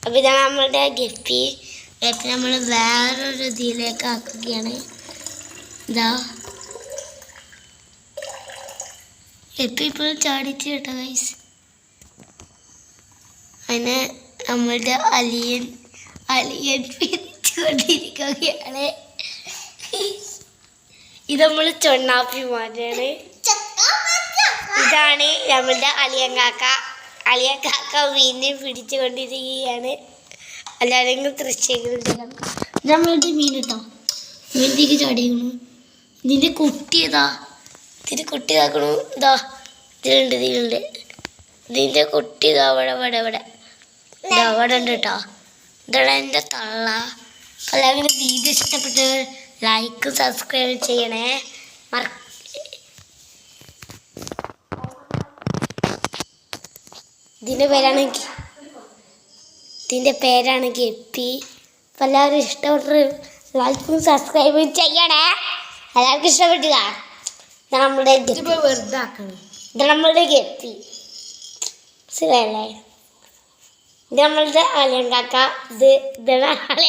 അപ്പോൾ ഇതാണ് നമ്മളുടെ ഗപ്പി. ഗപ്പി നമ്മൾ വേറൊരു ഇതിലേക്ക് ആക്കുകയാണ്. ഇതാ ഗപ്പി ഇപ്പോൾ ചാടിച്ച് കേട്ടോ ഗൈസ്. അതിന് നമ്മളുടെ അലിയൻ പിരിച്ചുകൊണ്ടിരിക്കുകയാണ്. ഇത് നമ്മൾ ചൊണ്ണാപ്പിമാരാണ്. ഇതാണ് നമ്മളുടെ അലിയൻ കാക്ക മീനെ പിടിച്ചുകൊണ്ടിരിക്കുകയാണ്. അല്ലാതെങ്കിലും ദൃശ്യങ്ങളുണ്ട്. നമ്മളുടെ മീൻ കേട്ടോ, മീനിലേക്ക് ചാടിക്കണു. ഇതിൻ്റെ കുട്ടിയതാ, ഇതിൻ്റെ കുട്ടി ഇതാക്കണു. ഇതാ ഇതിലുണ്ട്. ഇതിൻ്റെ കുട്ടി ഇതാ അവിടെ ഉണ്ട് കേട്ടോ. ഇതാണ് എൻ്റെ തള്ള. എല്ലാവരും വീഡിയോ ഇഷ്ടപ്പെട്ട് ലൈക്ക് സബ്സ്ക്രൈബ് ചെയ്യണേ. ഇതിൻ്റെ പേരാണ് ഗപ്പി. അപ്പം എല്ലാവരും ഇഷ്ടപ്പെട്ട ലൈക്കും സബ്സ്ക്രൈബും ചെയ്യണേ. എല്ലാവർക്കും ഇഷ്ടപ്പെട്ടില്ല. ഇത് നമ്മളുടെ ഗപ്പി ശരിയല്ലേ? ഇത് നമ്മളുടെ അലിയൻ കാക്ക. ഇതാണ്